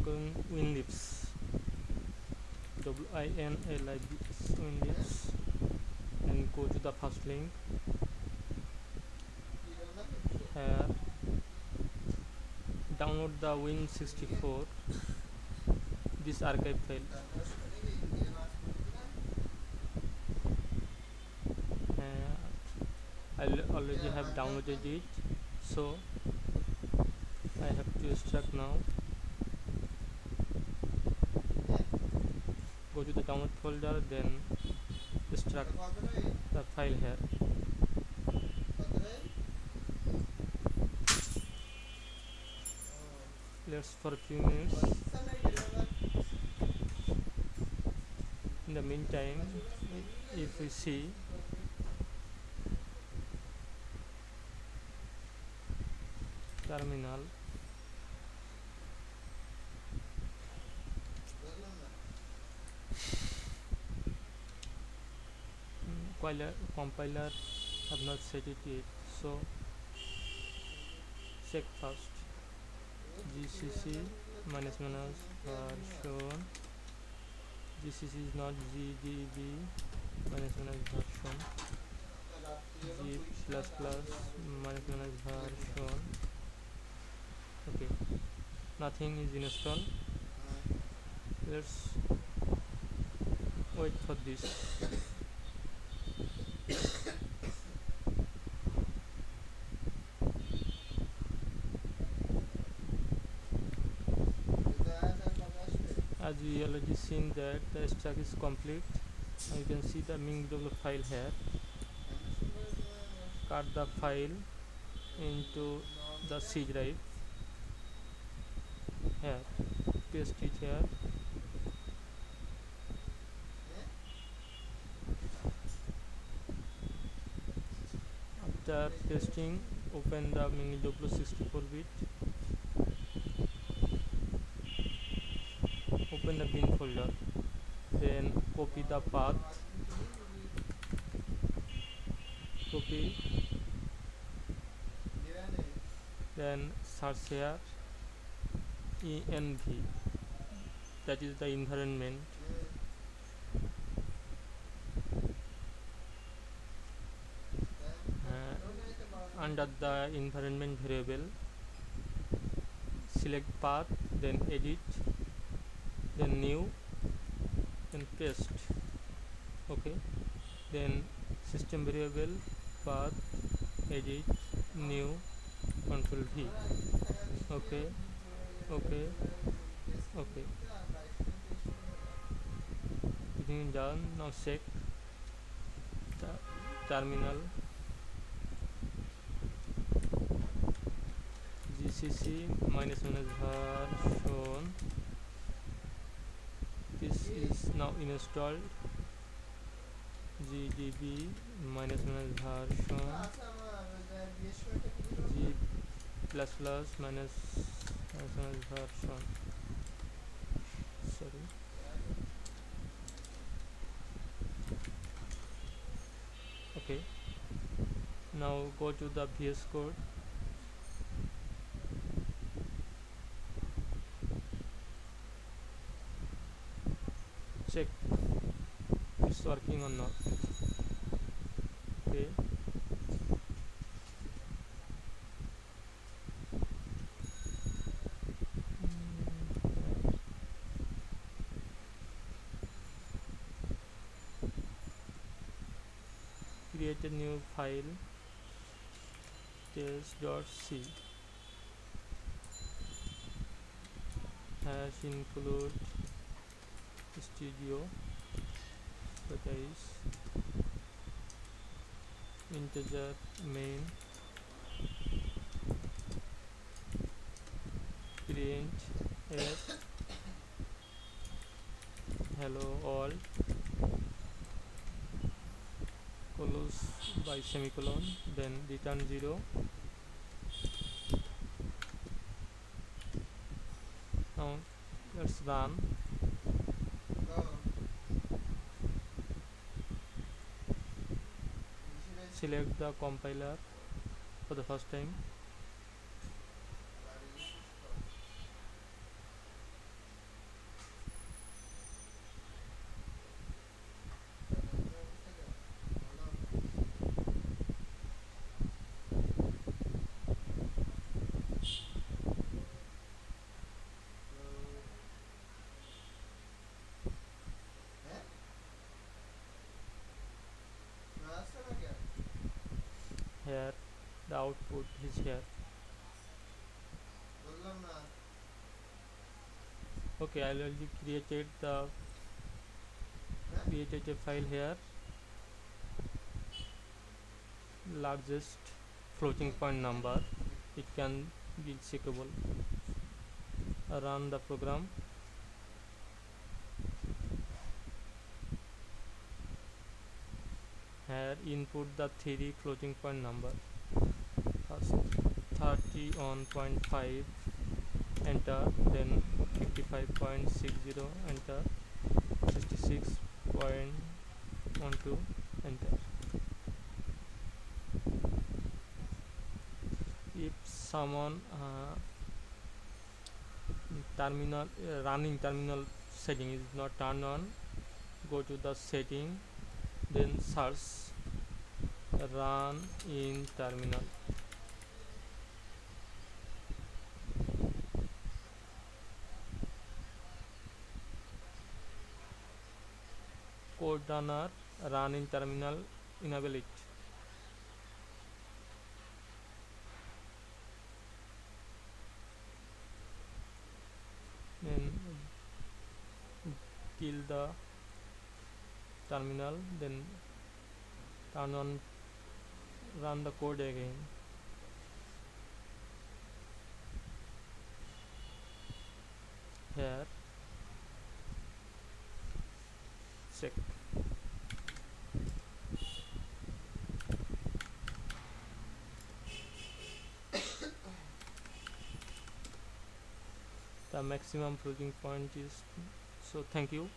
going WinLibs, WINLIBS WinLibs, and go to the first link. Here, download the Win64, this archive file. I already have downloaded it, so I have to extract now. Go to the download folder, then extract the file here. Let's for a few minutes. In the meantime, if we see terminal, compiler have not set it yet, so check first. GCC minus minus version. GCC is not GDB minus minus version. G plus plus minus minus version. Okay, nothing is installed. Let's wait for this. As we already seen that the extract is complete, and you can see the MinGW file here. Cut the file into the C drive here, paste it here. After pasting, open the MinGW 64-bit. Open the bin folder, then copy the path, then search here env, that is the environment. Under the environment variable, select path, then edit, then new, then paste. Okay, then system variable, path, edit, new, control V. Okay, okay, okay. Everything done. Now check the terminal. GCC minus minus version. This is now installed. GDB minus minus version. G plus plus minus minus version. Sorry. Okay. Now go to the VS Code. Check it's working or not. Okay, create a new file, test.c, hash include studio, that is integer main, print f hello all, close by semicolon, then return 0. Now let's run. Select the compiler for the first time. here the output is here. Okay, I already created a file here, largest floating point number. It can be checkable. Run the program. Here input the 3 floating point number. First 31.5, enter, then 55.60, enter, 66.12, enter. If someone running terminal setting is not turned on, go to the setting, then search run in terminal. Code runner run in terminal, enable it. Then kill the terminal, then turn on, run the code again. Here check. The maximum floating point is, so thank you.